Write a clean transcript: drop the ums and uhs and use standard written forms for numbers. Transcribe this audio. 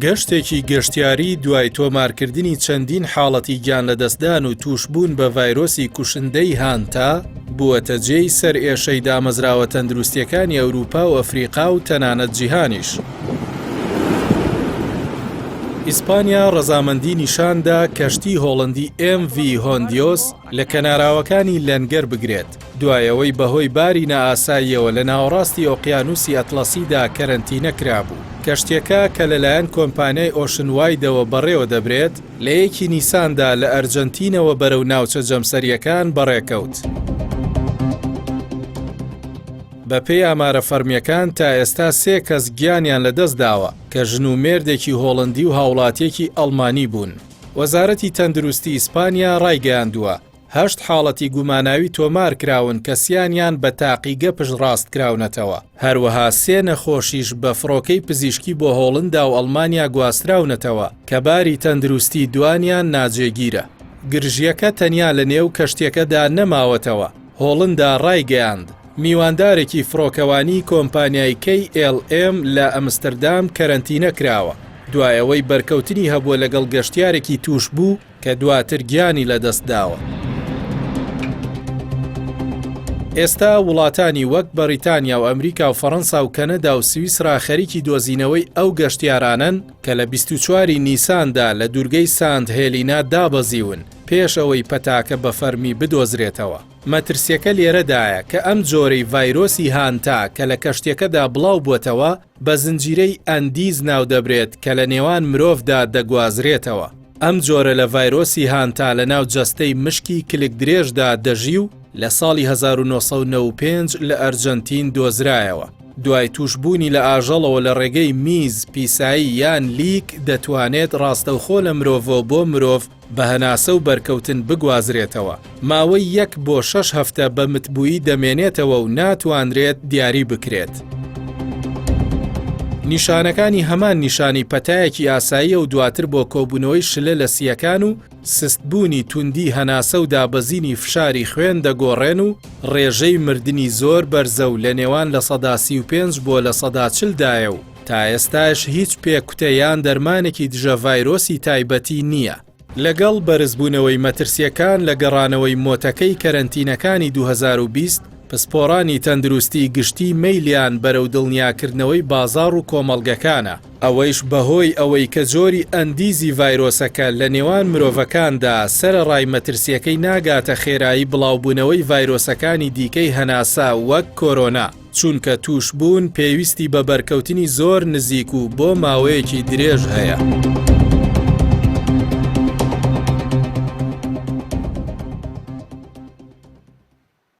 گەشتێکی گەشتیاری دوای تۆمارکردنی چەندین حاڵەتی گیان لەدەستدان و توشبوون بە ڤایرۆسی کوشندەی هانتا بووەتە جێی سەر ئێشەی دامەزراوە تەندروستیەکانی ئەوروپا و ئەفریقا و تەنانەت جیهانیش. ئیسپانیا ڕەزامەندی نیشاندا کەشتی هۆڵندی MV هۆندیۆس لە کەناراوەکانی لەنگەر بگرێت دوایەوەی بەهۆی باری نائاساییەوە لە ناوەڕاستی ئۆقیانوسی ئەتلەسیدا کەرەنتینە کرابوو. کەشتیەکە کە لەلایەن کۆمپانیای ئۆشن وایدەوە بەڕێوە دەبرێت لە یەکی نیساندا لە ئەرجەنتینەوە بەرەو ناوچە جەمسەریەکان بەڕێکەوت. بە پێی ئامارە فەرمیەکان تا ئێستا 3 کەس گیانیان لەدەست داوە کە ژن و مێردێکی هۆڵندی و هاوڵاتیەکی ئەڵمانی بوون. وەزارەتی تەندروستی ئیسپانیا ڕایگەیاندووە 8 حاڵەتی گوماناوی تۆمار کراون کە سیانیان بە تاقیگە پشتڕاست کراونەتەوە. هەروەها 3 نەخۆشیش بە فڕۆکەی پزیشکی بۆ هۆڵندا و ئەڵمانیا گواستراونەتەوە کە باری تەندروستی دوانیان ناجێگیرە. گرژیەکە تەنیا لە نێو کەشتێکەدا نەماوەتەوە. هۆڵندا ڕایگەیاند میواندارێکی فڕۆکەوانی کۆمپانیای KLM لە ئەمستردام کەرەنتینە کراوە دوایەوەی بەرکەوتنی هەبووە لەگەڵ گەشتیارێکی توش بوو کە دواتر گیانی لەدەستداوە. ئێستا وڵاتانی وەک بەریتانیا و ئەمریکا و فەڕەنسا و کەنەدا و سویسرا خەریکی دۆزینەوەی ئەو گەشتیارانن کە لە 24 نیساندا لە دوورگەی سانت هێلینا دابەزیون پێش ئەوەی پەتاکە بە فەرمی بدۆزرێتەوە. مەترسیەکە لێرەدایە کە ئەم جۆرەی ڤایرۆسی هانتا کە لە کەشتێکەدا بڵاو بووتەوە بە زنجیرەی ئەندیز ناو دەبرێت کە لە نێوان مرۆڤدا دەگوازرێتەوە. ئەم جۆرە لە ڤایرۆسی هانتا لە ناو جەستەی مشکی کلک درێژدا دەژی و لە ساڵی 1995 لە ئەرجەنتین دۆزرایەوە. دوای توشبوونی لە ئاژەڵەوە لە ڕێگەی میز، پیسایی یان لیک دەتوانێت ڕاستەوخۆ لە مرۆڤەوە بۆ مرۆڤ بە هەناسە و بەرکەوتن بگوازرێتەوە. ماوەی 1 بۆ 6 هەفتە بە متبووی دەمێنێتەوە و ناتوانرێت دیاری بکرێت. نیشانەکانی هەمان نیشانی پەتایەکی ئاساییە و دواتر بۆ کۆبوونەوەی شلە لە سیەکان و سستبوونی توندی هەناسە و دابەزینی فشاری خوێن دەگۆڕێن و ڕێژەی مردنی زۆر بەرزە و لە نێوان لە 35 بۆ لە 40 دایە و تا ئێستاش هیچ پێکوتەیان دەرمانێکی دژە ڤایرۆسی تایبەتی نییە. لەگەڵ بەرزبوونەوەی مەترسیەکان لە گەڕانەوەی مۆتەکەی کەرەنتینەکانی 2020 پسپۆڕانی تەندروستی گشتی مەیلیان بەرەو دڵنیاکردنەوەی بازاڕ و کۆمەڵگەکانە. ئەوەیش بەهۆی ئەوەی کە جۆری ئەندیزی ڤایرۆسەکە لە نێوان مرۆڤەکاندا سەرەڕای مەترسیەکەی ناگاتە خێرایی بڵاوبوونەوەی ڤایرۆسەکانی دیکەی هەناسا وەک کۆرۆنا، چونکە توش بوون پێویستی بە بەرکەوتنی زۆر نزیک و بۆ ماوەیەکی درێژ هەیە.